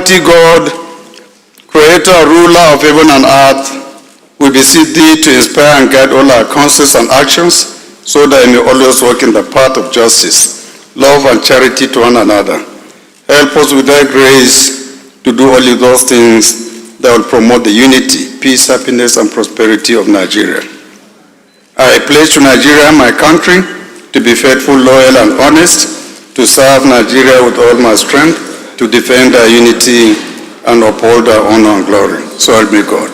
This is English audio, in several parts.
Almighty God, Creator, ruler of heaven and earth, we beseech thee to inspire and guide all our counsels and actions, so that we may always walk in the path of justice, love, and charity to one another. Help us with thy grace to do only those things that will promote the unity, peace, happiness, and prosperity of Nigeria. I pledge to Nigeria, my country, to be faithful, loyal, and honest, to serve Nigeria with all my strength, to defend our unity and uphold our honor and glory. So help me God.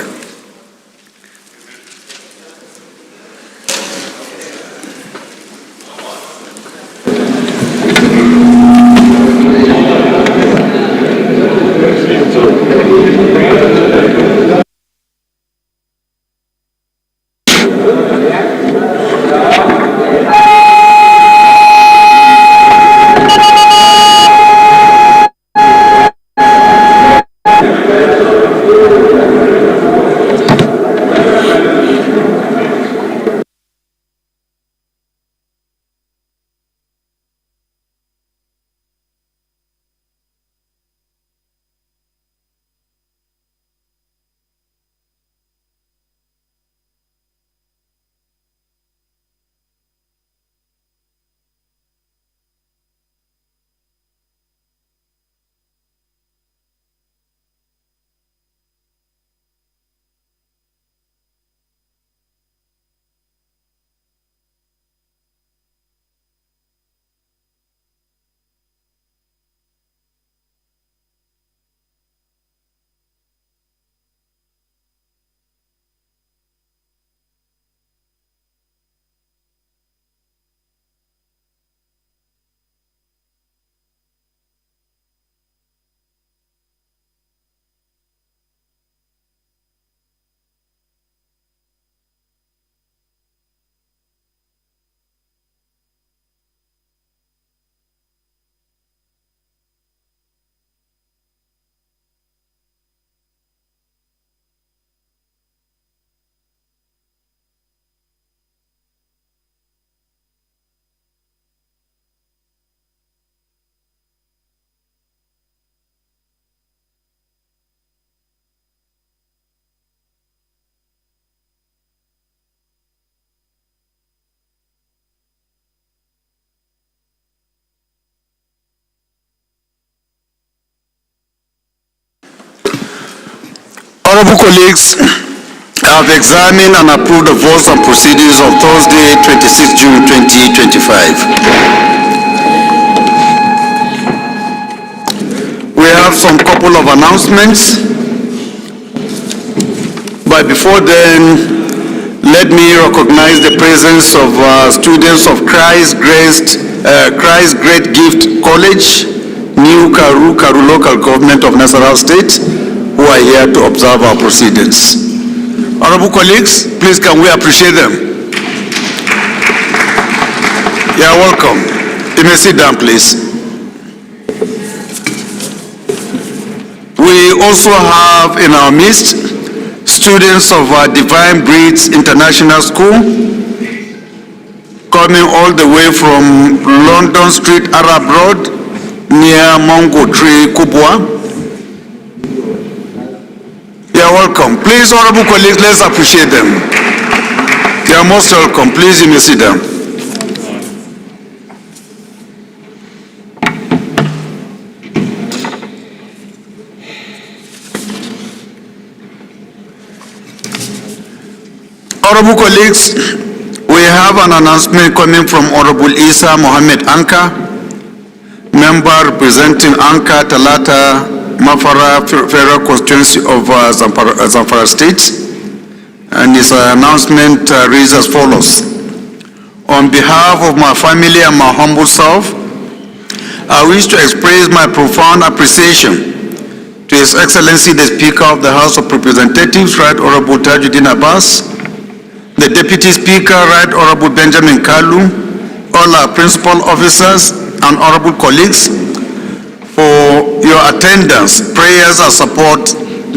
Honorable colleagues, I have examined and approved the votes and proceedings of Thursday, 26 June 2025. We have some couple of announcements, but before then, let me recognize the presence of students of Christ Great Gift College, New Karu Local Government of Nasarawa State, who are here to observe our proceedings. Honorable colleagues, please can we appreciate them? You are welcome. You may sit down, please. We also have in our midst students of Divine Breeds International School, coming all the way from London Street, Arab Road, near Mango Tree, Kubwa. You are welcome. Please, honorable colleagues, let's appreciate them. You are most welcome. Please, you may sit down. Honorable colleagues, we have an announcement coming from Honorable Isa Mohammed Anka, member representing Anka Talata Mafara Federal Constituency of Zamfara State, and his announcement reads as follows. On behalf of my family and my humble self, I wish to express my profound appreciation to His Excellency the Speaker of the House of Representatives, Right Honorable Tajuddin Abbas, the Deputy Speaker, Right Honorable Benjamin Kalu, all our principal officers and honorable colleagues, for your attendance, prayers, and support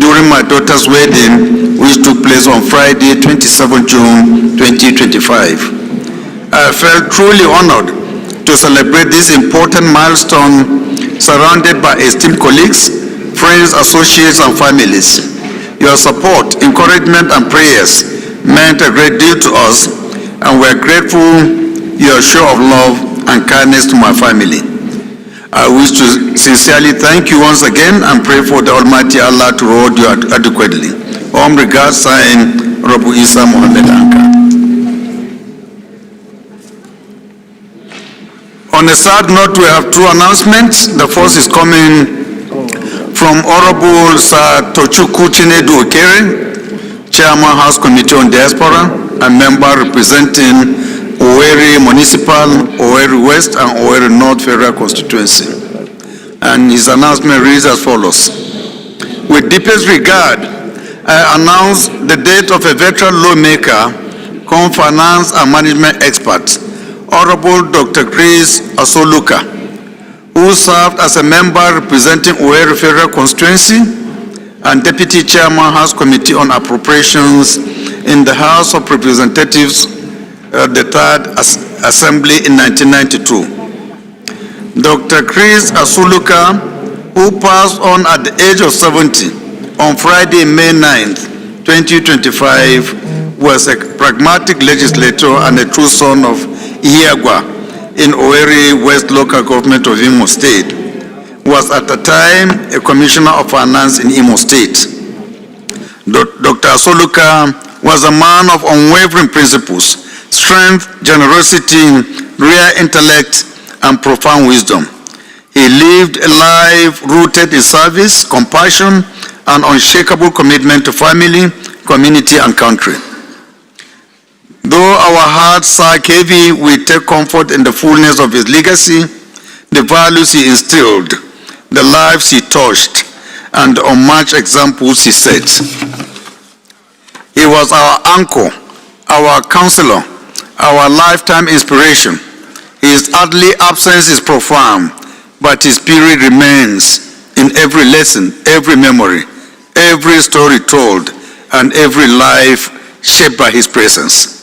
during my daughter's wedding, which took place on Friday, 27 June 2025. I felt truly honored to celebrate this important milestone surrounded by esteemed colleagues, friends, associates, and families. Your support, encouragement, and prayers meant a great deal to us, and we're grateful your show of love and kindness to my family. I wish to sincerely thank you once again and pray for the Almighty Allah to reward you adequately. Regards, signed, Honorable Isa Mohammed Anka. On a sad note, we have two announcements. The first is coming from Honorable Sir Tochukwu Chinedu Okere, Chairman House Committee on Diaspora, and member representing Owerri Municipal, Owerri West, and Owerri North Federal Constituency. And his announcement reads as follows. With deepest regard, I announce the death of a veteran lawmaker, finance and management expert, Honorable Dr. Chris Asoluka, who served as a member representing Owerri Federal Constituency and Deputy Chairman House Committee on Appropriations in the House of Representatives, the Third Assembly in 1992. Dr. Chris Asoluka, who passed on at the age of 70 on Friday, May 9th, 2025, was a pragmatic legislator and a true son of Ihiagwa in Owerri West Local Government of Imo State. Was at the time a Commissioner of Finance in Imo State. Dr. Asoluka was a man of unwavering principles, strength, generosity, rare intellect, and profound wisdom. He lived a life rooted in service, compassion, and unshakable commitment to family, community, and country. Though our hearts sag heavy, we take comfort in the fullness of his legacy, the values he instilled, the lives he touched, and the unmatched examples he set. He was our anchor, our counselor, our lifetime inspiration. His earthly absence is profound, but his spirit remains in every lesson, every memory, every story told, and every life shaped by his presence.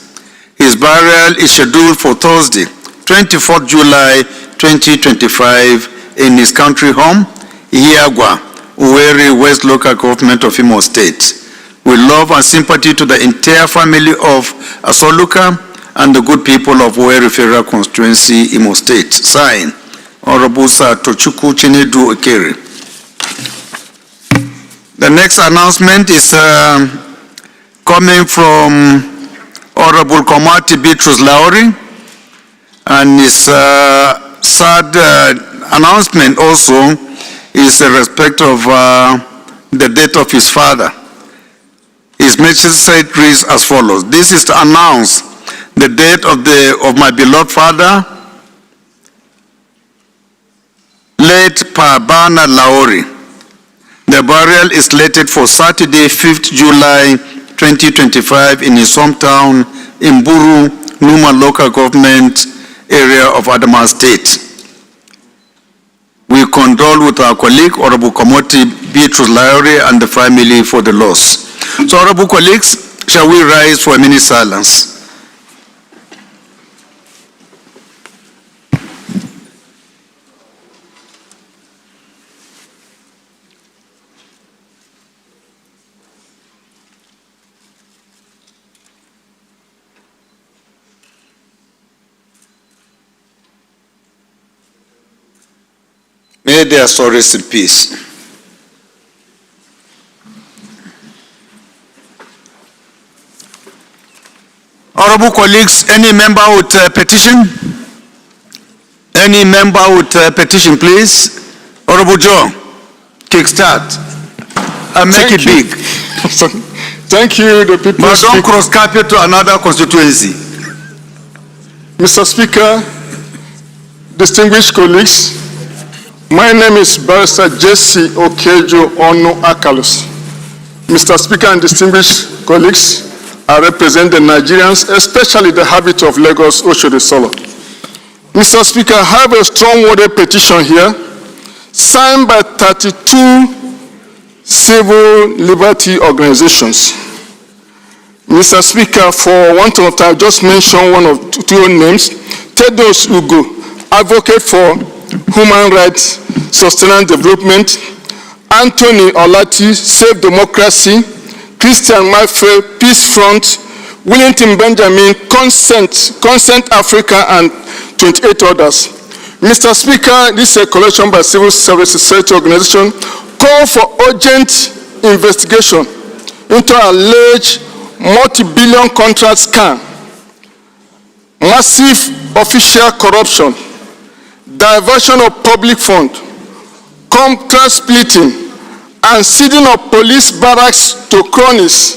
His burial is scheduled for Thursday, 24th July 2025, in his country home, Ihiagwa, Owerri West Local Government of Imo State. With love and sympathy to the entire family of Asoluka and the good people of Owerri Federal Constituency, Imo State. Signed, Honorable Sir Tochukwu Chinedu Okere. The next announcement is coming from Honorable Komati Beatrice Lowry, and his sad announcement also is in respect of the death of his father. His message reads as follows. This is to announce the death of my beloved father, late Pabana Laori. The burial is slated for Saturday, 5th July 2025 in his hometown in Buru, Numa local government area of Adamawa State. We condole with our colleague, Honorable Komati Beatrice Lowry, and the family for the loss. So, honorable colleagues, shall we rise for a minute silence? May their soul rest in peace. Honorable colleagues, any member with a petition? Any member with a petition, please? Honorable Joe, kickstart and make it big. Thank you, the people. But don't cross carpet to another constituency. Mr. Speaker, distinguished colleagues, my name is Barrister Jesse Okejo Ono Akalos. Mr. Speaker and distinguished colleagues, I represent the Nigerians, especially the habit of Lagos, Oshodi Solo. Mr. Speaker, I have a strong-worded petition here, signed by 32 civil liberty organizations. Mr. Speaker, for want of time, just mention one of two names. Tedos Ugo, advocate for human rights, sustainable development, Anthony Olati, Save Democracy, Christian Mafe, Peace Front, Willington Benjamin, Consent Africa, and 28 others. Mr. Speaker, this is a collection by civil service society organization call for urgent investigation into alleged multi-billion contract scam, massive official corruption, diversion of public fund, contract splitting, and ceding of police barracks to cronies.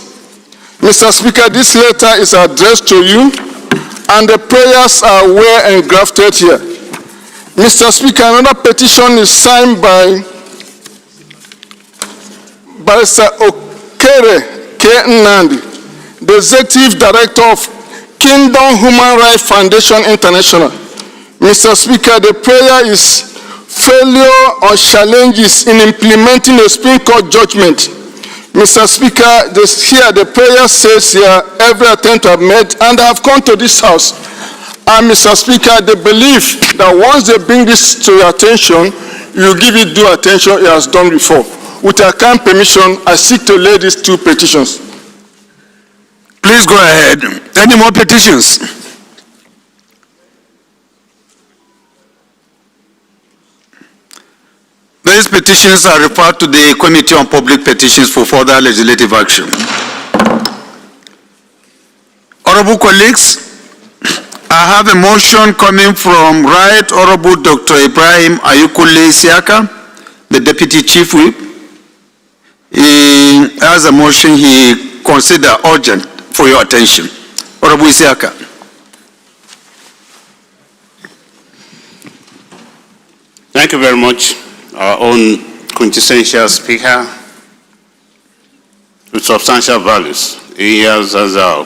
Mr. Speaker, this letter is addressed to you, and the prayers are well engrafted here. Mr. Speaker, another petition is signed by Barrister Okere K. Nnamdi, the Executive Director of Kingdom Human Rights Foundation International. Mr. Speaker, the prayer is failure or challenges in implementing a Supreme Court judgment. Mr. Speaker, the prayer says here, every attempt I've made, and I've come to this house. And Mr. Speaker, they believe that once they bring this to your attention, you give it due attention it has done before. With your kind permission, I seek to lay these two petitions. Please go ahead. Any more petitions? These petitions are referred to the Committee on Public Petitions for further legislative action. Honorable colleagues, I have a motion coming from Right Honorable Dr. Ibrahim Ayukule Isiaka, the Deputy Chief Whip. He has a motion he consider urgent for your attention. Honorable Isiaka. Thank you very much. Our own quintessential speaker with substantial values. He has as our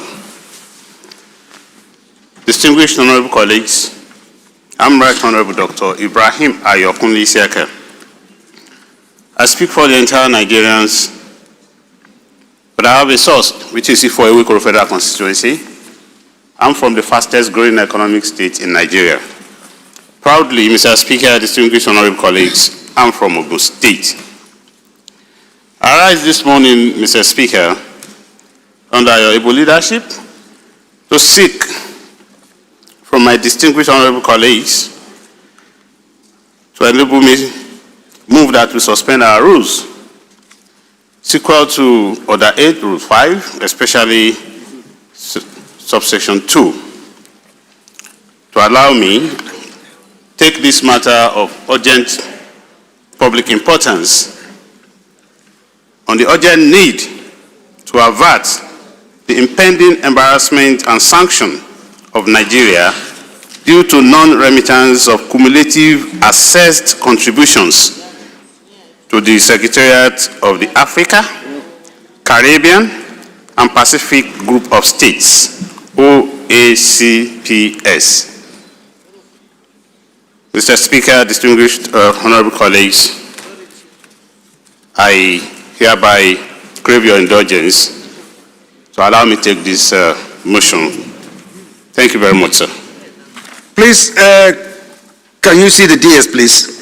distinguished honorable colleagues. I'm Right Honorable Dr. Ibrahim Ayokunle Isiaka. I speak for the entire Nigerians, but I have a source, which is for a Ikoro Federal Constituency. I'm from the fastest growing economic state in Nigeria. Proudly, Mr. Speaker, distinguished honorable colleagues, I'm from Ogun State. I rise this morning, Mr. Speaker, under your able leadership, to seek from my distinguished honorable colleagues to enable me move that we suspend our rules, sequel to Order 8, Rule 5, especially subsection 2, to allow me take this matter of urgent public importance on the urgent need to avert the impending embarrassment and sanction of Nigeria due to non-remittance of cumulative assessed contributions to the Secretariat of the Africa, Caribbean, and Pacific Group of States, OACPS. Mr. Speaker, distinguished honorable colleagues, I hereby crave your indulgence to allow me to take this motion. Thank you very much, sir. Please, can you see the DS, please?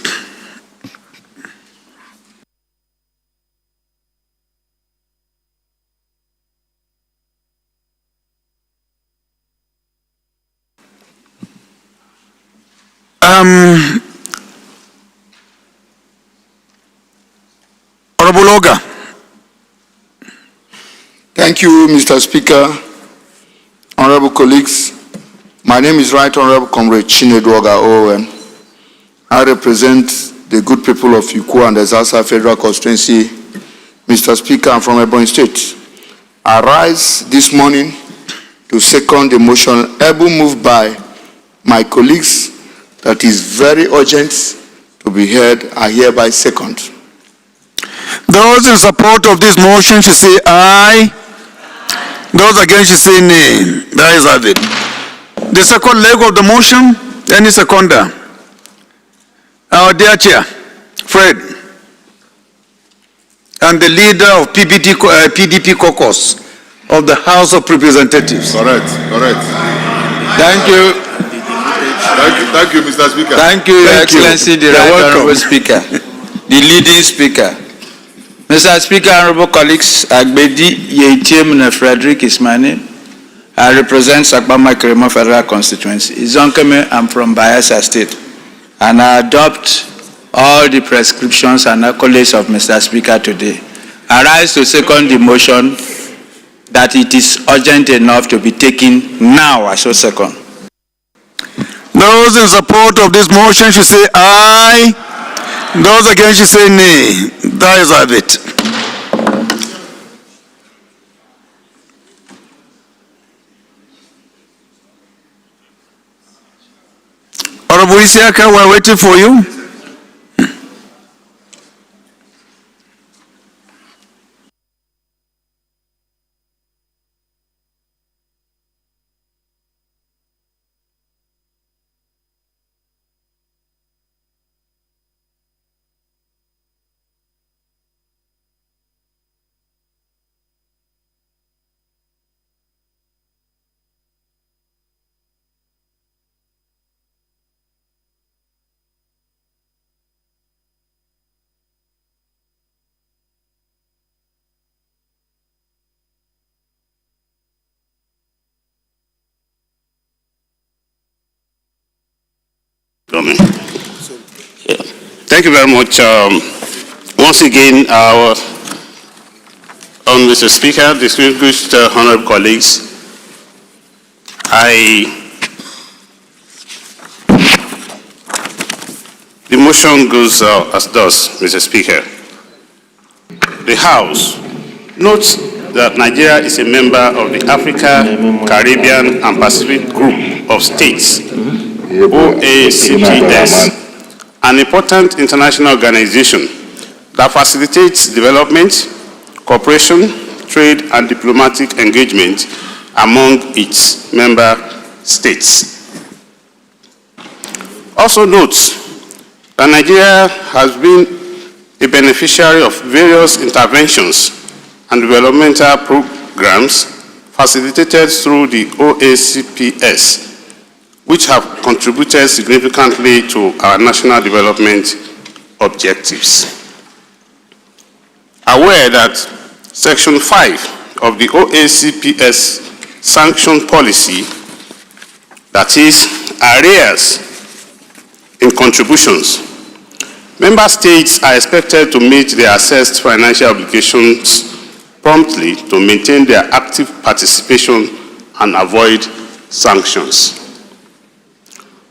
Honorable Oga. Thank you, Mr. Speaker. Honorable colleagues, my name is Right Honorable Comrade Chinedu Oga Owen. I represent the good people of Ikwo and the Zaza Federal Constituency. Mr. Speaker, I'm from Ebonyi State. I rise this morning to second the motion moved by my colleagues that is very urgent to be heard. I hereby second. Those in support of this motion should say aye. Those against should say nay. That is have it. The second leg of the motion, any seconder? Our dear chair, Fred, and the leader of PDP caucus of the House of Representatives. Correct. Thank you. Thank you, Mr. Speaker. Thank you, Your Excellency, the Right Honorable Speaker, the leading speaker. Mr. Speaker, honorable colleagues, Agbedi Yeitim Frederick is my name. I represent Sakbama Kirima Federal Constituency. Izonkeme, I'm from Bayelsa State. And I adopt all the prescriptions and accolades of Mr. Speaker today. I rise to second the motion that it is urgent enough to be taken now. I so second. Those in support of this motion should say aye. Those against should say nay. That is of it. Honorable Isiaka, we're waiting for you. Thank you very much. Once again, Mr. Speaker, distinguished honorable colleagues, the motion goes as thus, Mr. Speaker. The House notes that Nigeria is a member of the Africa, Caribbean, and Pacific Group of States, OACPS, an important international organization that facilitates development, cooperation, trade, and diplomatic engagement among its member states. Also notes that Nigeria has been a beneficiary of various interventions and developmental programs facilitated through the OACPS, which have contributed significantly to our national development objectives. Aware that Section 5 of the OACPS sanction policy, that is, arrears in contributions, member states are expected to meet their assessed financial obligations promptly to maintain their active participation and avoid sanctions.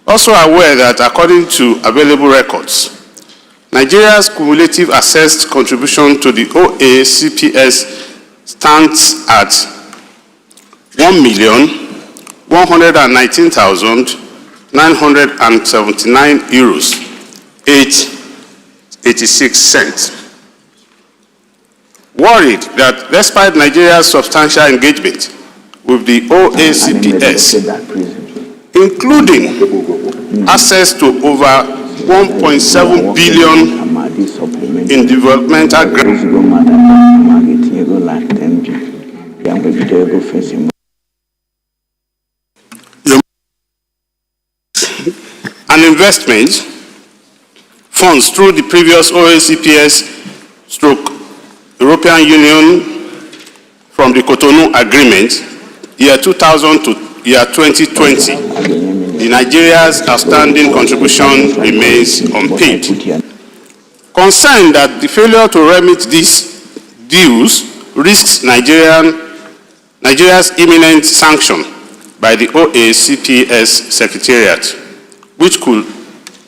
Also aware that according to available records, Nigeria's cumulative assessed contribution to the OACPS stands at 1,119,979 euros, 86 cents. Worried that despite Nigeria's substantial engagement with the OACPS, including access to over 1.7 billion in developmental grants and investment funds through the previous OACPS/European Union from the Cotonou Agreement, year 2000 to year 2020, the Nigeria's outstanding contribution remains unpaid. Concerned that the failure to remit these dues risks Nigeria's imminent sanction by the OACPS Secretariat, which could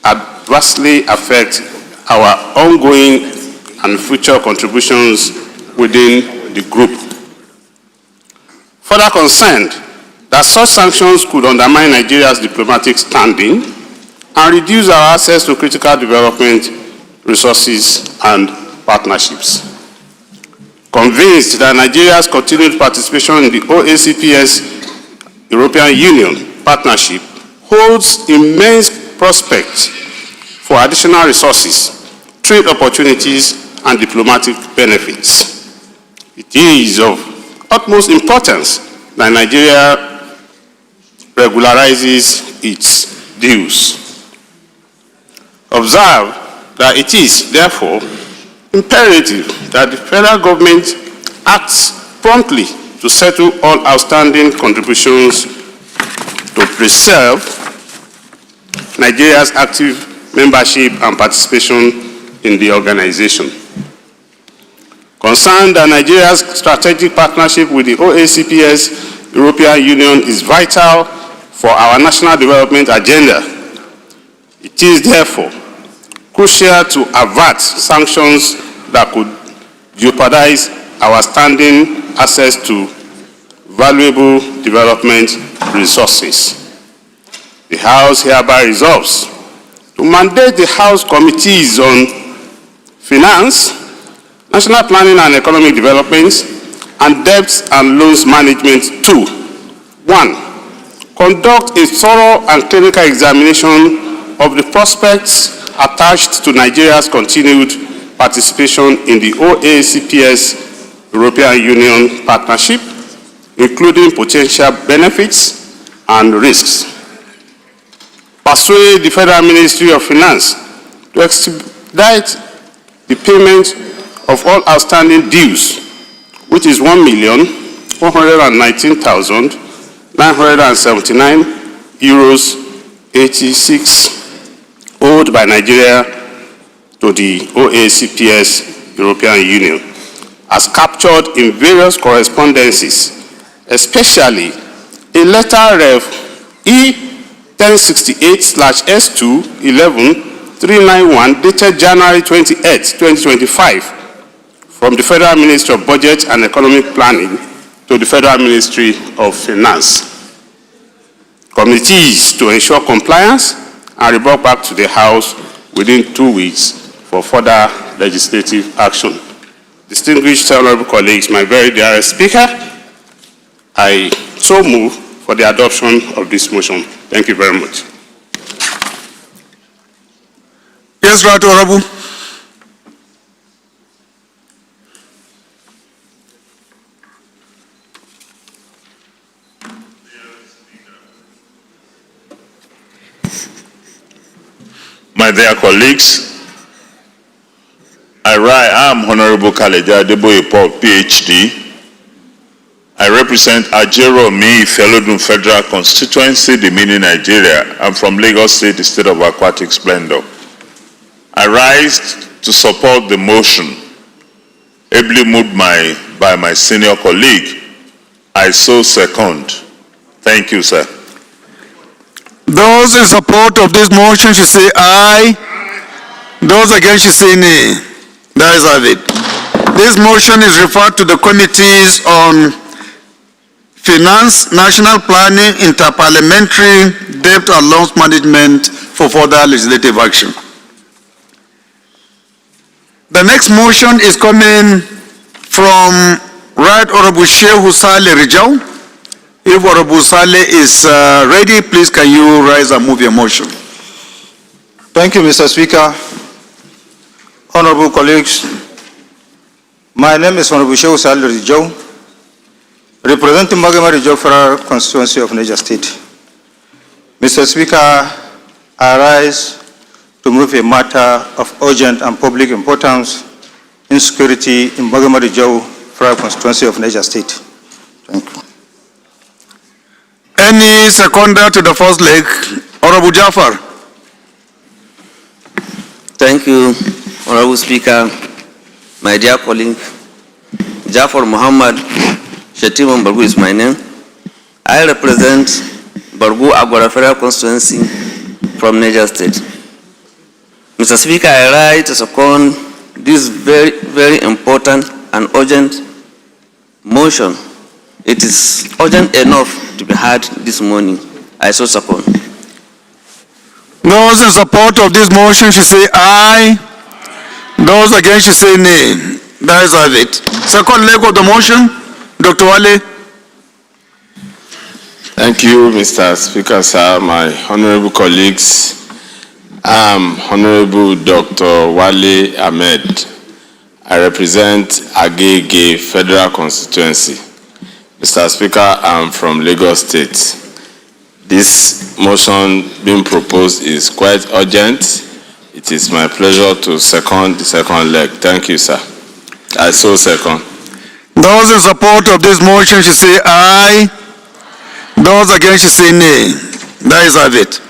adversely affect our ongoing and future contributions within the group. Further concerned that such sanctions could undermine Nigeria's diplomatic standing and reduce our access to critical development resources and partnerships. Convinced that Nigeria's continued participation in the OACPS European Union partnership holds immense prospects for additional resources, trade opportunities, and diplomatic benefits. It is of utmost importance that Nigeria regularizes its dues. Observe that it is, therefore, imperative that the federal government acts promptly to settle all outstanding contributions to preserve Nigeria's active membership and participation in the organization. Concerned that Nigeria's strategic partnership with the OACPS European Union is vital for our national development agenda, it is therefore crucial to avert sanctions that could jeopardize our standing access to valuable development resources. The House hereby resolves to mandate the House Committees on Finance, National Planning and Economic Development, and Debt and Loans Management to 1. Conduct a thorough and clinical examination of the prospects attached to Nigeria's continued participation in the OACPS European Union Partnership, including potential benefits and risks. Persuade the Federal Ministry of Finance to expedite the payment of all outstanding dues, which is 1,119,979 euros 86 owed by Nigeria to the OACPS European Union, as captured in various correspondences, especially a letter Rev. E1068/S2-11-391 dated January 28, 2025, from the Federal Ministry of Budget and Economic Planning to the Federal Ministry of Finance. Committees to ensure compliance and report back to the House within 2 weeks for further legislative action. Distinguished honorable colleagues, my very dearest Speaker, I so move for the adoption of this motion. Thank you very much. Yes, Right Honorable. My dear colleagues, I am Honorable Kaleja Adeboye Paul, PhD. I represent Ajeromi Ifelodun Federal Constituency, Dimini, Nigeria. I'm from Lagos State, the state of aquatic splendor. I rise to support the motion ably moved by my senior colleague. I so second. Thank you, sir. Those in support of this motion should say aye. Those against should say nay. That is have it. This motion is referred to the Committees on Finance, National Planning, Interparliamentary, Debt and Loans Management for further legislative action. The next motion is coming from Right Honorable Shehu Saleh Rijau. If Honorable Saleh is ready, please can you rise and move your motion? Thank you, Mr. Speaker. Honorable colleagues, my name is Honorable Shehu Saleh Rijau, representing Magama Rijau Federal Constituency of Niger State. Mr. Speaker, I rise to move a matter of urgent and public importance, insecurity in Magama Rijau Federal Constituency of Niger State. Thank you. Any seconder to the first leg? Honorable Jafar. Thank you, Honorable Speaker. My dear colleague, Jafar Muhammad Shetiman Bargu is my name. I represent Bargu Agwara Federal Constituency from Niger State. Mr. Speaker, I rise to second this very, very important and urgent motion. It is urgent enough to be heard this morning. I so second. Those in support of this motion should say aye. Those against should say nay. That is have it. Second leg of the motion, Dr. Wale. Thank you, Mr. Speaker, sir, my honorable colleagues. I'm Honorable Dr. Wale Ahmed. I represent Agege Federal Constituency. Mr. Speaker, I'm from Lagos State. This motion being proposed is quite urgent. It is my pleasure to second the second leg. Thank you, sir. I so second. Those in support of this motion should say aye. Those against should say nay. That is have it.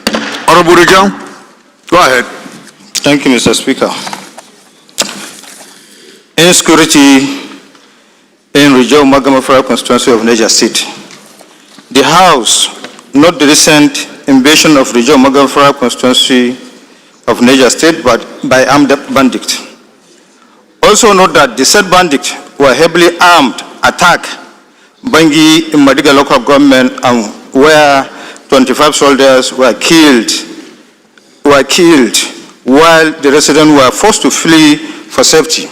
Honorable Rijal, go ahead. Thank you, Mr. Speaker. Insecurity in Rijau Magamafara constituency of Niger State. The House, not the recent invasion of Rijau Magamafara constituency of Niger State, but by armed bandits. Also note that the said bandits were heavily armed attack Bangi in Madiga local government, and where 25 soldiers were killed while the residents were forced to flee for safety.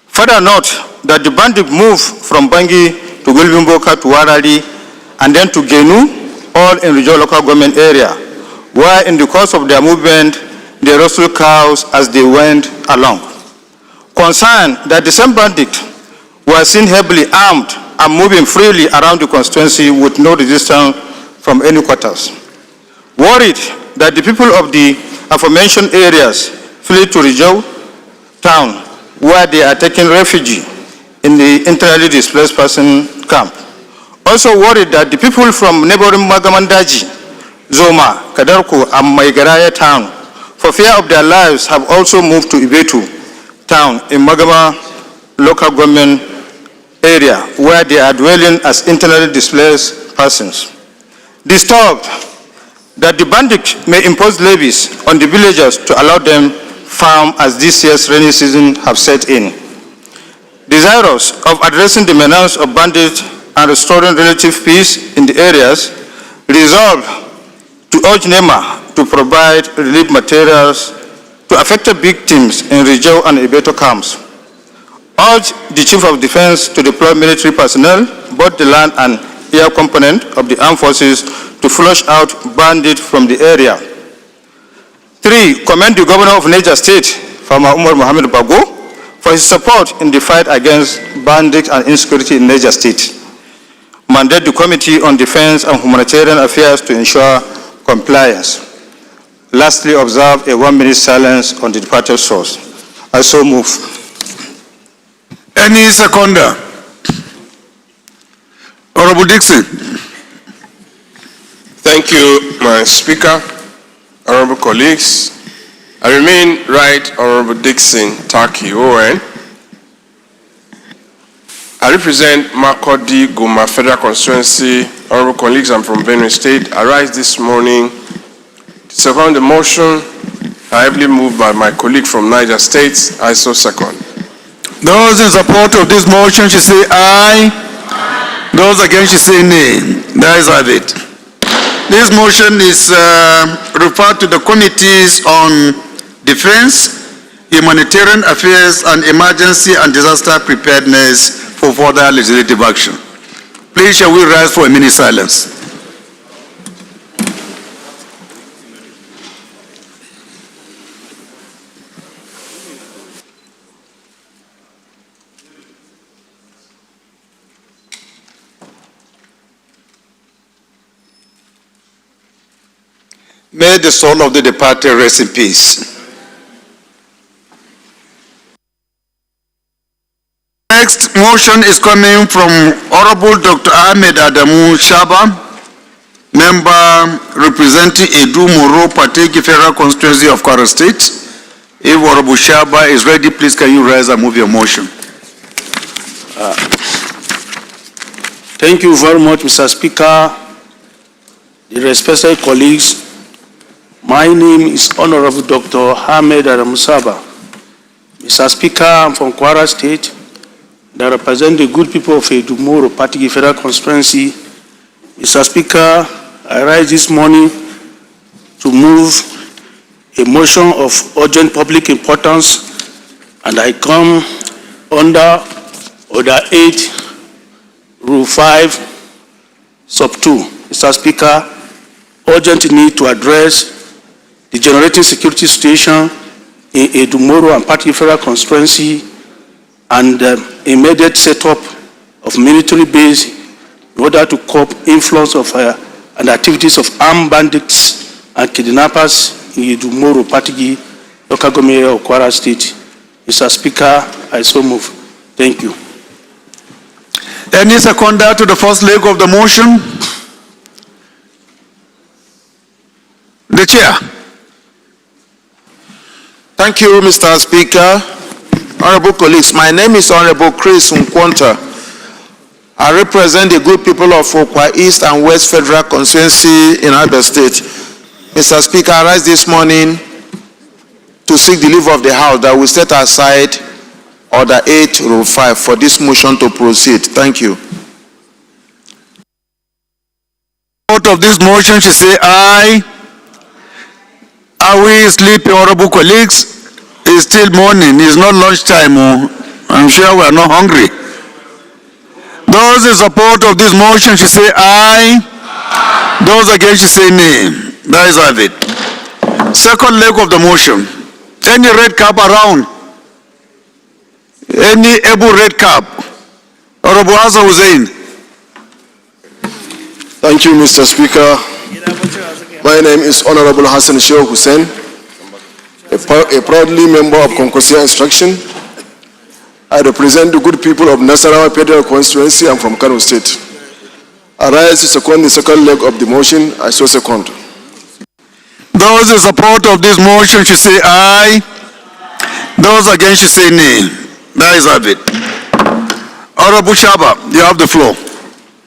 Further note that the bandits moved from Bangi to Gulbimboka to Warari and then to Genu, all in Rijau local government area, where in the course of their movement, they wrestled cows as they went along. Concerned that the same bandits were seen heavily armed and moving freely around the constituency with no resistance from any quarters. Worried that the people of the aforementioned areas flee to Rijau town, where they are taking refuge in the internally displaced person camp. Also worried that the people from neighboring Magamandaji, Zoma, Kadarko, and Maigaraya town, for fear of their lives, have also moved to Ibetu town in Magama local government area, where they are dwelling as internally displaced persons. Disturbed that the bandits may impose levies on the villagers to allow them farm as this year's rainy season have set in. Desirous of addressing the menace of bandits and restoring relative peace in the areas, resolved to urge NEMA to provide relief materials to affected victims in Rijau and Ibeto camps. Urge the Chief of Defense to deploy military personnel, both the land and air component of the armed forces, to flush out bandits from the area. 3, commend the Governor of Niger State, Farmer Umar Mohamed Bago, for his support in the fight against bandits and insecurity in Niger State. Mandate the Committee on Defense and Humanitarian Affairs to ensure compliance. Lastly, observe a 1-minute silence on the departed source. I so move. Any seconder? Honorable Dixon. Thank you, my Speaker, honorable colleagues. I remain Right Honorable Dixon Taki Owen. I represent Makodi Goma Federal Constituency. Honorable colleagues, I'm from Benue State. I rise this morning to second the motion heavily moved by my colleague from Niger State. I so second. Those in support of this motion should say aye. Those against should say nay. That is have it. This motion is referred to the Committees on Defense, Humanitarian Affairs, and Emergency and Disaster Preparedness for further legislative action. Please, shall we rise for a minute silence? May the soul of the departed rest in peace. Next motion is coming from Honorable Dr. Ahmed Adamu Shaba, member representing Edu Moro Pateki Federal Constituency of Kwara State. If Honorable Shaba is ready, please can you rise and move your motion? Thank you very much, Mr. Speaker. The respected colleagues, my name is Honorable Dr. Ahmed Adamu Shaba. Mr. Speaker, I'm from Kwara State. I represent the good people of Edumoro Patigi Federal Constituency. Mr. Speaker, I rise this morning to move a motion of urgent public importance, and I come under Order 8, Rule 5, Sub 2. Mr. Speaker, urgent need to address the generating security situation in Edumoro and Patigi Federal Constituency and immediate setup of military base in order to curb influence of and activities of armed bandits and kidnappers in Edumoro, Patigi local government area of Kwara State. Mr. Speaker, I so move. Thank you. Any seconder to the first leg of the motion? The chair. Thank you, Mr. Speaker. Honorable colleagues, my name is Honorable Chris Nkwonta. I represent the good people of Okwa East and West Federal Constituency in Abia State. Mr. Speaker, I rise this morning to seek the leave of the House that we set aside Order 8, Rule 5 for this motion to proceed. Thank you. Out of this motion, she say aye. Are we sleepy, honorable colleagues? It's still morning. It's not lunchtime. Oh. I'm sure we are not hungry. Those in support of this motion, she say aye. Those against, she say nay. That is have it. Second leg of the motion. Any red cap around? Any able red cap? Honorable Hassan Hussein. Thank you, Mr. Speaker. My name is Honorable Hassan Sheikh Hussein, a proudly member of Concoursia Instruction. I represent the good people of Nasarawa Federal Constituency. I'm from Kano State. I rise to second the second leg of the motion. I so second. Those in support of this motion should say aye. Those against should say nay. That is have it. Honorable Shaba, you have the floor.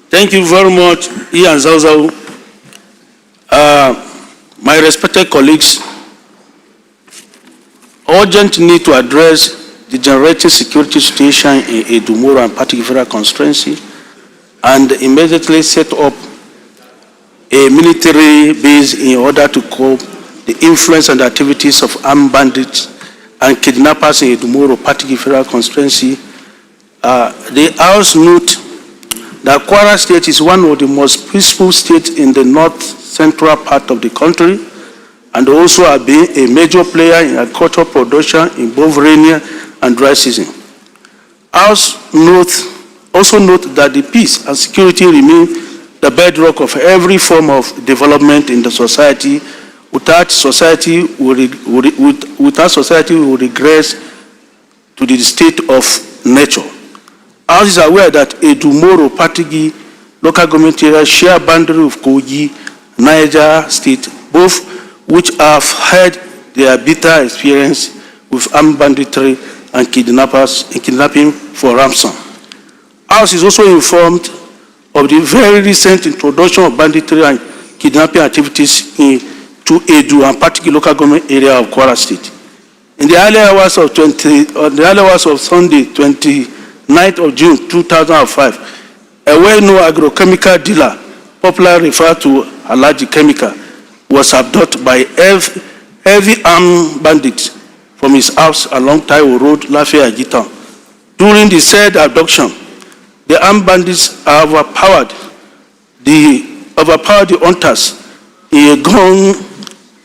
Thank you very much, Ian Zauzau. My respected colleagues, urgent need to address the generating security situation in Edumoro and particular constituency, and immediately set up a military base in order to cope the influence and activities of armed bandits and kidnappers in Edumoro particular constituency. The House note that Kwara State is one of the most peaceful states in the north-central part of the country, and also have been a major player in agricultural production in both rainy and dry season. Also note that the peace and security remain the bedrock of every form of development in the society. Without society will regress to the state of nature. House is aware that Edumoro Patigi local government area share boundary with Kogi, Niger State, both which have had their bitter experience with armed banditry and kidnapping for ransom. House is also informed of the very recent introduction of banditry and kidnapping activities to Edu and Patigi local government area of Kwara State. In the early hours of Sunday, 29th of June 2005, a well-known agrochemical dealer, popularly referred to Alaji Chemical, was abducted by heavy armed bandits from his house along Taiwo Road, Lafayette, Town. During the said abduction, the armed bandits overpowered the hunters in a gun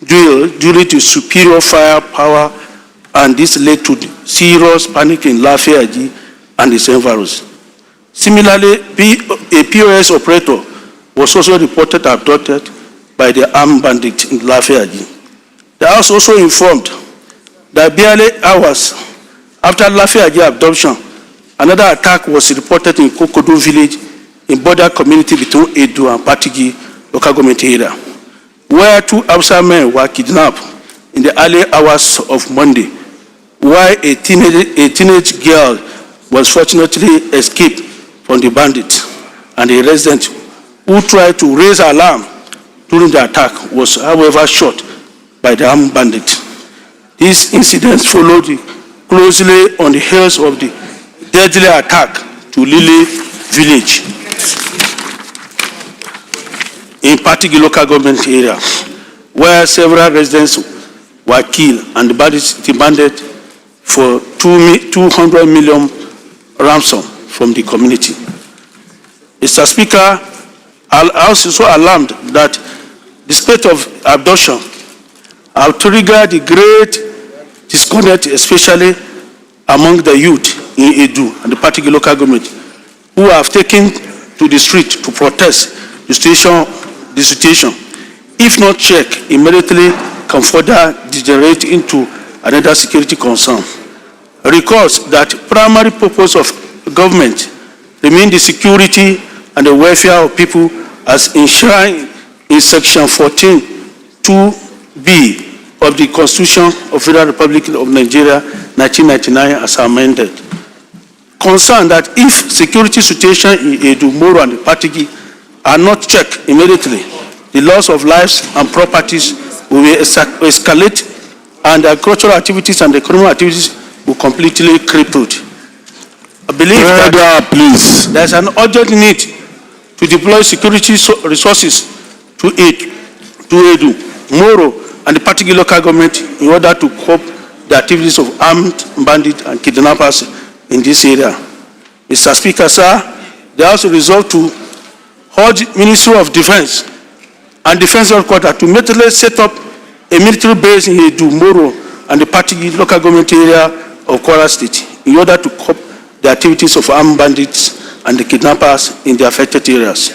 duel due to superior firepower, and this led to serious panic in Lafayette and its environs. Similarly, a POS operator was also reported abducted by the armed bandits in Lafayette. The House also informed that barely hours after Lafayette abduction, another attack was reported in Kokodo village in border community between Edu and Patigi local government area, where two Hausa men were kidnapped in the early hours of Monday, while a teenage girl was fortunately escaped from the bandits, and a resident who tried to raise alarm during the attack was, however, shot by the armed bandits. These incidents followed closely on the heels of the deadly attack to Lily village in Patigi local government area, where several residents were killed and the bandits demanded for 200 million ransom from the community. Mr. Speaker, I was also alarmed that the spate of abduction have triggered the great discontent, especially among the youth in Edu and the Patigi local government, who have taken to the street to protest the situation. If not checked, immediately can further degenerate into another security concern. Records that primary purpose of government remain the security and the welfare of people as enshrined in Section 14(2)(b) of the Constitution of Federal Republic of Nigeria, 1999, as amended. Concerned that if security situation in Edo, Moro, and Patigi are not checked immediately, the loss of lives and properties will escalate, and agricultural activities and economic activities will completely crippled. I believe that there's an urgent need to deploy security resources to Edo, Moro, and the Patigi local government in order to cope the activities of armed bandits and kidnappers in this area. Mr. Speaker, sir, they also resolved to urge Ministry of Defense and Defense Headquarters to immediately set up a military base in Edo, Moro, and the Patigi local government area of Kwara State in order to cope the activities of armed bandits and the kidnappers in the affected areas.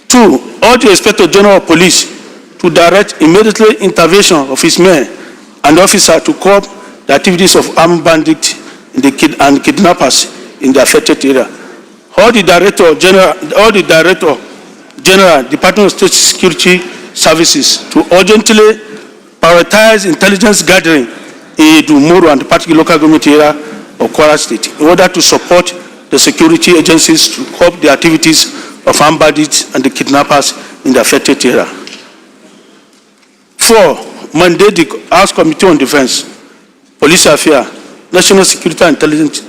2, urge the Inspector General of Police to direct immediately intervention of his men and officers to curb the activities of armed bandits and kidnappers in the affected area. All the Director General, Department of State Security Services to urgently prioritize intelligence gathering in Edo, Moro, and the particular local government area of Kwara State in order to support the security agencies to curb the activities of armed bandits and the kidnappers in the affected area. 4, mandate the House Committee on Defense, Police Affairs, National Security and Intelligence,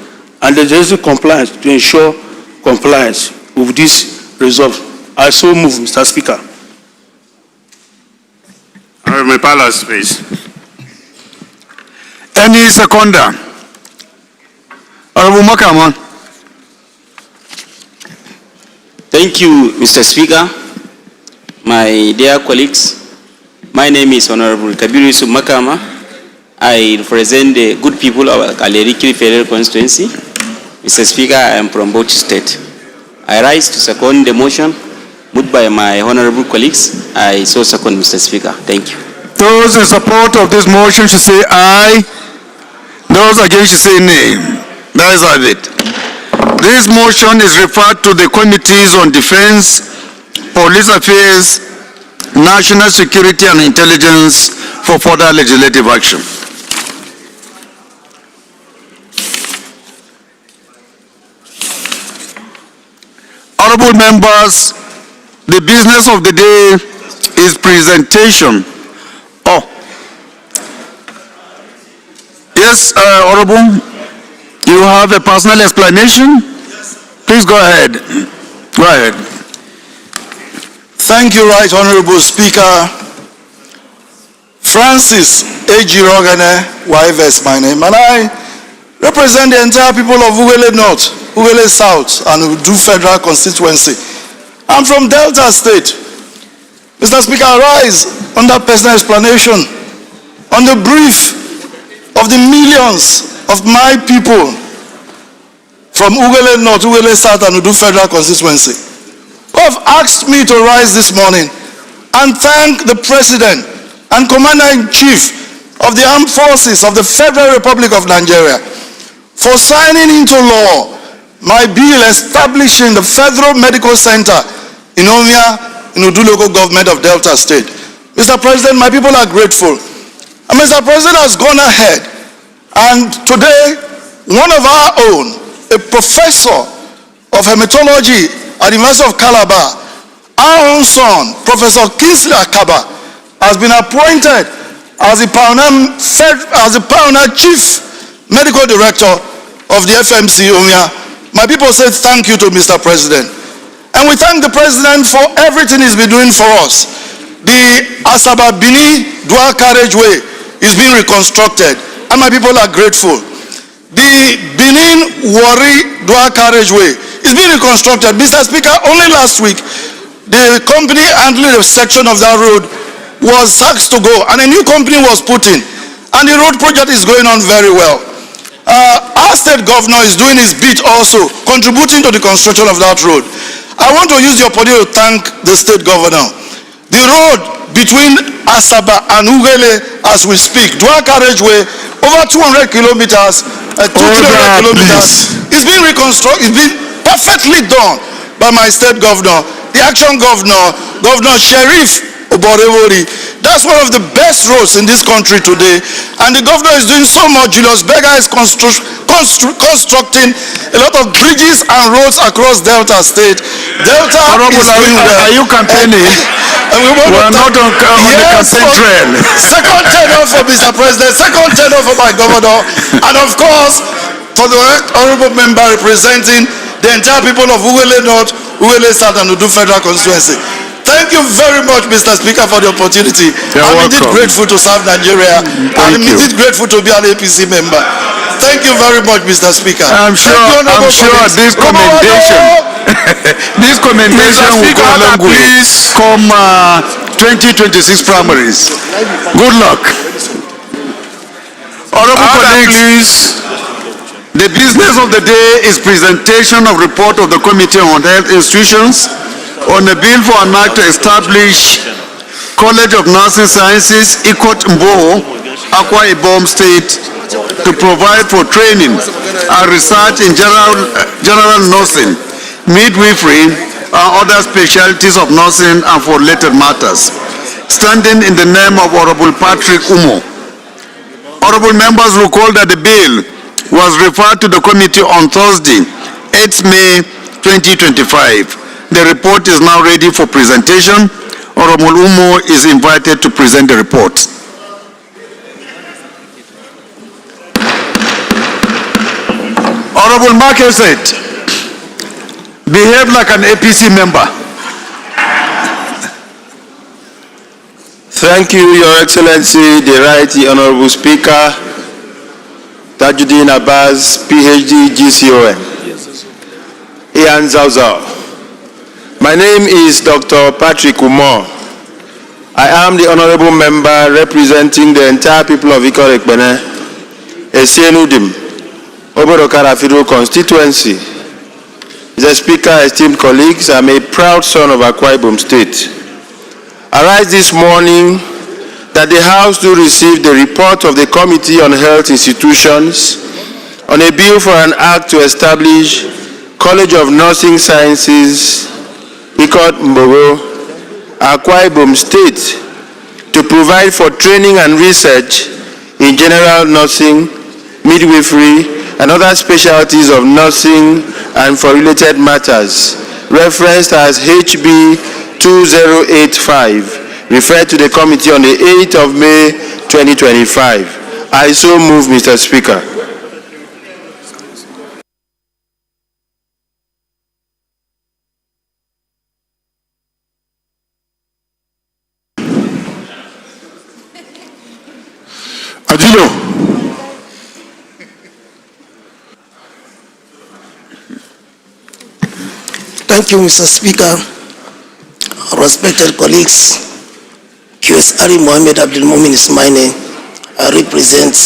and legislative compliance to ensure compliance with this resolve. I so move, Mr. Speaker. Honorable Palace, please. Any seconder? Honorable Makama. Thank you, Mr. Speaker. My dear colleagues, my name is Honorable Kabiru Yusuf Makama. I represent the good people of Alerikiri Federal Constituency. Mr. Speaker, I am from Bauchi State. I rise to second the motion moved by my honorable colleagues. I so second, Mr. Speaker. Thank you. Those in support of this motion should say aye. Those against should say nay. That is it. This motion is referred to the Committees on Defense, Police Affairs, National Security and Intelligence for further legislative action. Honorable members, the business of the day is presentation. Oh. Yes, Honorable, you have a personal explanation? Please go ahead. Go ahead. Thank you, Right Honorable Speaker. Francis A.G. Rogane, YF, my name, and I represent the entire people of Ugele North, Ugele South, and Udu Federal Constituency. I'm from Delta State. Mr. Speaker, I rise under personal explanation on the brief of the millions of my people from Ugele North, Ugele South, and Udu Federal Constituency who have asked me to rise this morning and thank the President and Commander-in-Chief of the Armed Forces of the Federal Republic of Nigeria for signing into law my bill establishing the Federal Medical Center in Omia, in Udu local government of Delta State. Mr. President, my people are grateful. And Mr. President has gone ahead, and today, one of our own, a professor of hematology at the University of Calabar, our own son, Professor Kingsley Akaba, has been appointed as the pioneer chief medical director of the FMC Omia. My people say thank you to Mr. President. And we thank the President for everything he's been doing for us. The Asaba Bini dual carriageway is being reconstructed, and my people are grateful. The Benin Wari dual carriageway is being reconstructed. Mr. Speaker, only last week, the company handling a section of that road was asked to go, and a new company was put in, and the road project is going on very well. Our state governor is doing his bit also, contributing to the construction of that road. I want to use the opportunity to thank the state governor. The road between Asaba and Ugele as we speak, dual carriageway, over 200 kilometers, 300 kilometers, it's been reconstructed, it's been perfectly done by my state governor, the action governor, Governor Sheriff Oborevori. That's one of the best roads in this country today. And the governor is doing so much. Julius Berger is constructing a lot of bridges and roads across Delta State. Delta is doing well. Are you campaigning? We are not on the campaign trail. Second tenure for Mr. President, second tenure for my governor, and of course, for the honorable member representing the entire people of Ugele North, Ugele South, and Udu Federal Constituency. Thank you very much, Mr. Speaker, for the opportunity. I'm indeed grateful to serve Nigeria. I'm indeed grateful to be an APC member. Thank you very much, Mr. Speaker. I'm sure this commendation, this commendation will go a long way come 2026 primaries. Good luck. Honorable colleagues, the business of the day is presentation of report of the Committee on Health Institutions on a bill for an act to establish College of Nursing Sciences, Ikot Mbo, Akwa Ibom State, to provide for training and research in general nursing, midwifery, and other specialties of nursing and for related matters, standing in the name of Honorable Patrick Umo. Honorable members recall that the bill was referred to the committee on Thursday, 8th May 2025. The report is now ready for presentation. Honorable Umo is invited to present the report. Honorable Marquez, behave like an APC member. Thank you, Your Excellency, the Right Honorable Speaker, Tajuddin Abbas, PhD, GCON. Ian Zauzau. My name is Dr. Patrick Umo. I am the honorable member representing the entire people of Ikot Ekpene, Esienudim, Obodokara Federal Constituency. Mr. Speaker, esteemed colleagues, I'm a proud son of Akwa Ibom State. I rise this morning that the House do receive the report of the Committee on Health Institutions on a bill for an act to establish College of Nursing Sciences, Ikot Mbogo, Akwa Ibom State, to provide for training and research in general nursing, midwifery, and other specialties of nursing and for related matters, referenced as HB 2085, referred to the committee on the 8th of May 2025. I so move, Mr. Speaker. Thank you, Mr. Speaker. Respected colleagues, QS Ali Mohammed Abdul Mumin is my name. I represent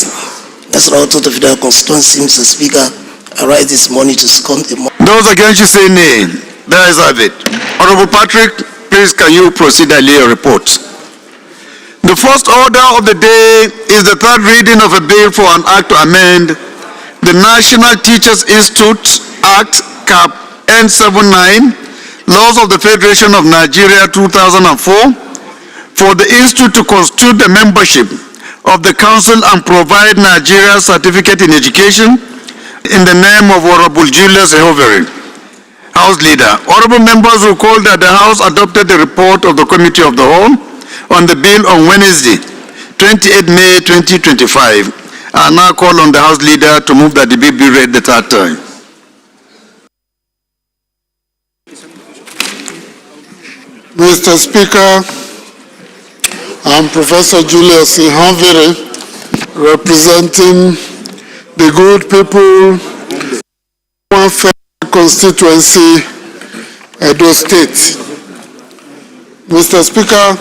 Nasrallah Toto Federal Constituency, Mr. Speaker. I rise this morning to second the motion. Those against you say nay. The ayes have it. Honorable Patrick, please can you proceed and lay a report? The first order of the day is the third reading of a bill for an act to amend the National Teachers Institute Act, Cap N79, Laws of the Federation of Nigeria 2004, for the Institute to constitute the membership of the Council and provide Nigeria Certificate in Education in the name of Honorable Julius Ehoveri, House Leader. Honorable members recall that the House adopted the report of the Committee of the Whole on the bill on Wednesday, 28 May 2025. I now call on the House Leader to move that the bill be read the third time. Mr. Speaker, I'm Professor Julius Ehoveri, representing the good people of Federal Constituency, Edo State. Mr. Speaker,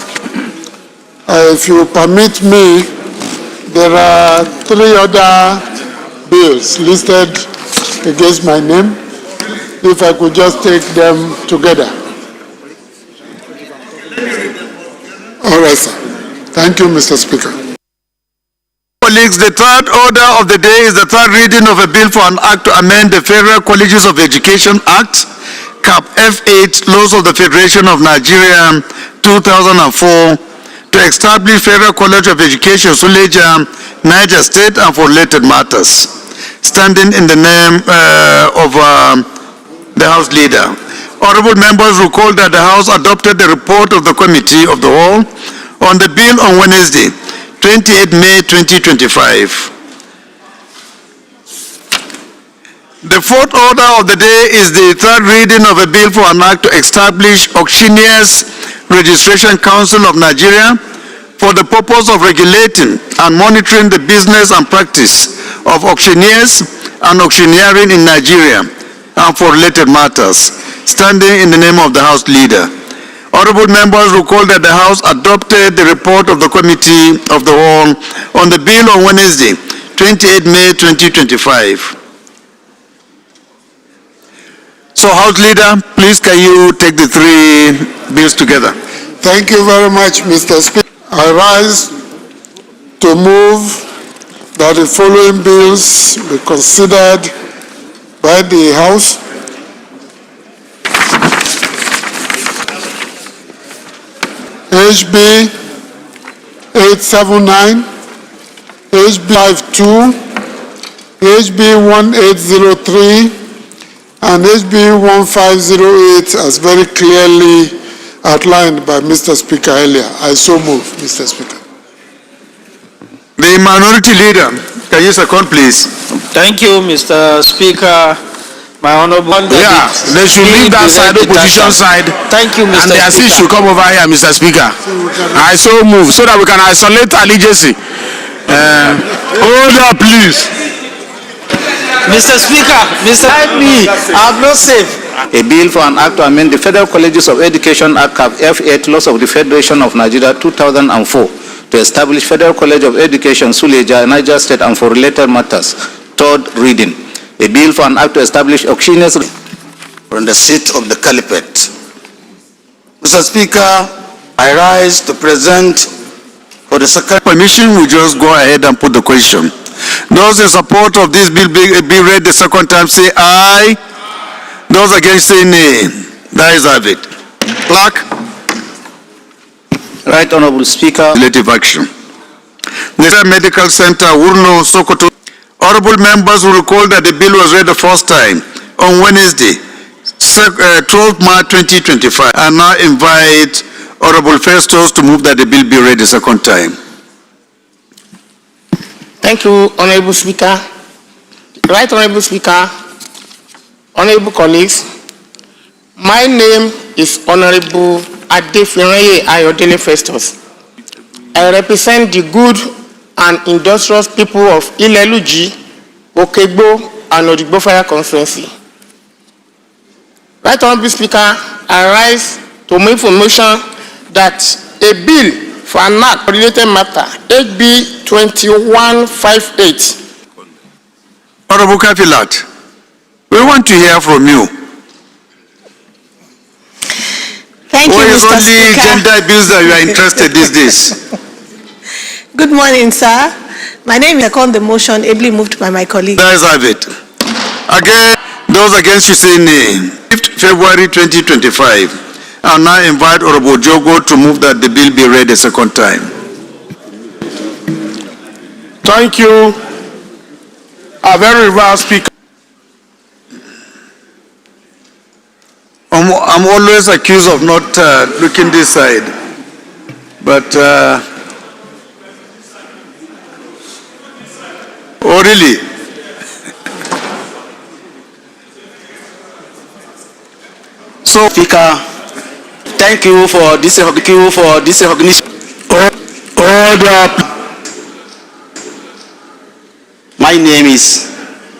if you permit me, there are 3 other bills listed against my name. If I could just take them together. All right, sir. Thank you, Mr. Speaker. Colleagues, the third order of the day is the third reading of a bill for an act to amend the Federal Colleges of Education Act, Cap F8, Laws of the Federation of Nigeria, 2004, to establish Federal College of Education, Suleja, Niger State, and for related matters. Standing in the name of the House Leader. Honorable members recall that the House adopted the report of the Committee of the Whole on the bill on Wednesday, 28 May 2025. The fourth order of the day is the third reading of a bill for an act to establish Auctioneers Registration Council of Nigeria for the purpose of regulating and monitoring the business and practice of auctioneers and auctioneering in Nigeria and for related matters, standing in the name of the House Leader. Honorable members recall that the House adopted the report of the Committee of the Whole on the bill on Wednesday, 28 May 2025. So, House Leader, please can you take the three bills together? Thank you very much, Mr. Speaker. I rise to move that the following bills be considered by the House. HB 879, HB 52, HB 1803, and HB 1508 as very clearly outlined by Mr. Speaker earlier. I so move, Mr. Speaker. The Minority Leader, can you second, please? Thank you, Mr. Speaker. My honorable Yeah, they should leave that side, opposition side. Thank you, Mr. And their seat should come over here, Mr. Speaker. I so move so that we can isolate allegiance. Hold up, please. Mr. Speaker, I'm not safe. A bill for an act to amend the Federal Colleges of Education Act of F8, Laws of the Federation of Nigeria, 2004, to establish Federal College of Education, Suleja, Niger State, and for related matters. Third reading. A bill for an act to establish auctioneers from the seat of the caliphate. Mr. Speaker, I rise to present for the second Permission, we just go ahead and put the question. Those in support of this bill be read the second time, say aye. Those against, say nay. That is have it. Clerk. Right, Honorable Speaker. Legislative action. The Medical Center, Wurno, Sokoto. Honorable members will recall that the bill was read the first time on Wednesday, 12 March 2025. I now invite Honorable Festus to move that the bill be read the second time. Thank you, Honorable Speaker. Right, Honorable Speaker, Honorable colleagues, my name is Honorable Adefinraye Ayodele Festus. I represent the good and industrious people of Ileluji, Okegbo, and Odigbo Fire Constituency. Right, Honorable Speaker, I rise to make information that a bill for an act related matter, HB 2158. Honorable Kafilat, we want to hear from you. Thank you, Mr. Only Speaker. gender abuse that you are interested these days. Good morning, sir. My name is on the motion, ably moved by my colleague. That is have it. Again, those against you say nay. 5th February 2025. I now invite Honorable Jogo to move that the bill be read a second time. Thank you. A very well speaker. I'm always accused of not looking this side, but oh really? So, Speaker, thank you for this recognition. Order. My name is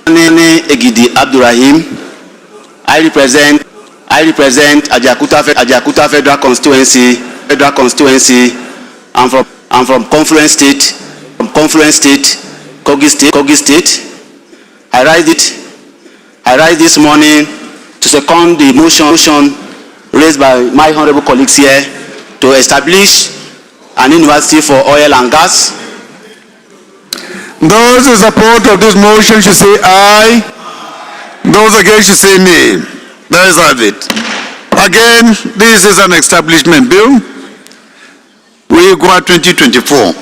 Nene Egidi Abdurrahim. I represent Ajakuta Federal Constituency. I'm from Conference State, Kogi State. I rise this morning to second the motion raised by my honorable colleagues here to establish and university for oil and gas. Those in support of this motion should say aye. Those against should say nay. The ayes have it. Again, this is an establishment bill. We go at 2024.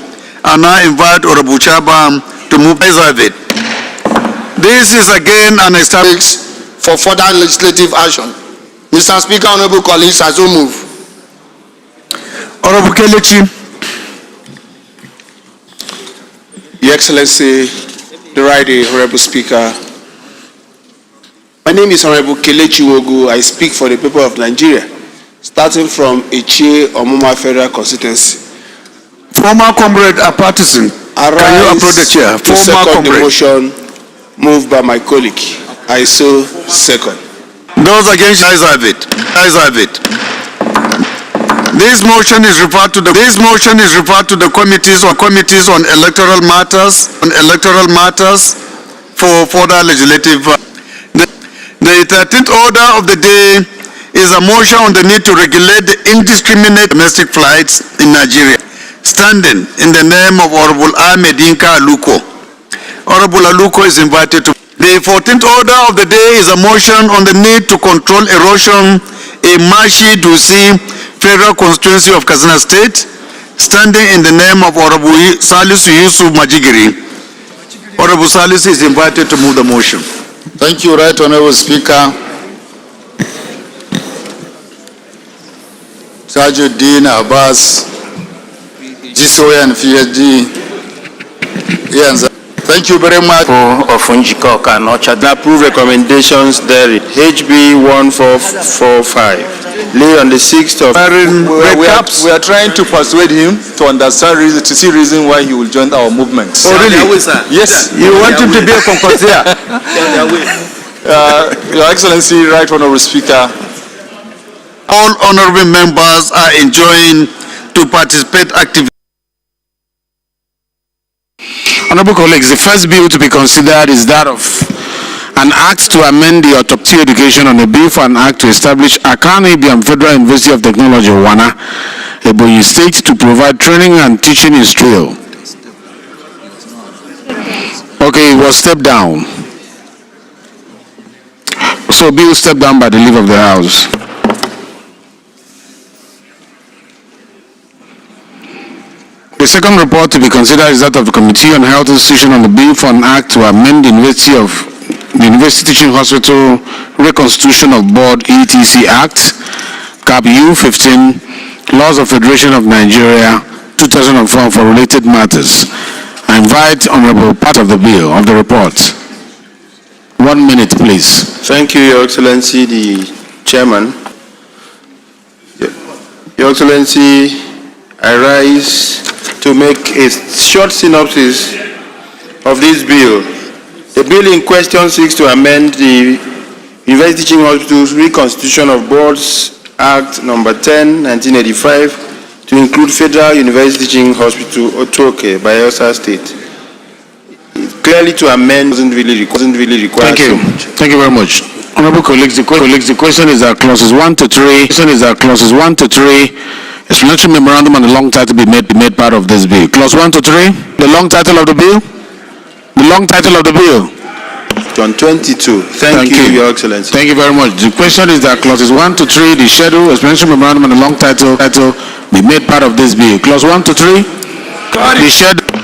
And I invite Honorable Chaba to move. The ayes have it. This is again an establishment For further legislative action. Mr. Speaker, honorable colleagues, I so move. Honorable Kelechi. Your Excellency, the right Honorable Speaker. My name is Honorable Kelechi Wogu. I speak for the people of Nigeria, starting from Eche Omuma Federal Constituency. Former comrade Apatison, can you approach the chair? To Former second the comrade. motion moved by my colleague. I so second. Those against, ayes have it. Ayes have it. This motion is referred to the committees on electoral matters for further legislative. The 13th order of the day is a motion on the need to regulate the indiscriminate domestic flights in Nigeria, standing in the name of Honorable Ahmed Inka Aluko. Honorable Aluko is invited to. The 14th order of the day is a motion on the need to control erosion in Mashi Dusi Federal Constituency of Katsina State, standing in the name of Honorable Salisu Yusuf Majigiri. Honorable Salisu is invited to move the motion. Thank you, Right Honorable Speaker. Tajuddin Abbas, GCOA and PhD. Thank you very much. Of Unjiko and Orchard. Approve recommendations there. HB 1445. Lay on the 6th of. We are trying to persuade him to understand reason, to see reason why he will join our movement. Oh, really? Yes. You want him to be a concordia? Your Excellency, Right Honorable Speaker. All honorable members are enjoined to participate actively. Honorable colleagues, the first bill to be considered is that of an act to amend the autopsy education on a bill for an act to establish Akan Ibiam Federal University of Technology, Wana, Ebonyi State, to provide training and teaching in Israel. Okay, it was stepped down. So bill stepped down by the leave of the House. The second report to be considered is that of the Committee on Health Institution on the bill for an act to amend the University Teaching Hospital Reconstitution of Board ETC Act, Cap U15, Laws of Federation of Nigeria 2004 for related matters. I invite honorable part of the bill, of the report. 1 minute, please. Thank you, Your Excellency, the Chairman. Your Excellency, I rise to make a short synopsis of this bill. The bill in question seeks to amend the University Teaching Hospitals Reconstitution of Boards Act number 10, 1985 to include Federal University Teaching Hospital Otoke, Bayelsa State. Clearly to amend doesn't really require Thank you. so much. Thank you very much. Honorable colleagues, the question is that clauses 1 to 3. Explanatory memorandum and the long title be made part of this bill. Clause 1 to 3. The long title of the bill. John 22. Thank you, Your Excellency. Thank you very much. The question is that clauses 1 to 3, the schedule, explanatory memorandum and the long title be made part of this bill. Clause 1 to 3. The schedule.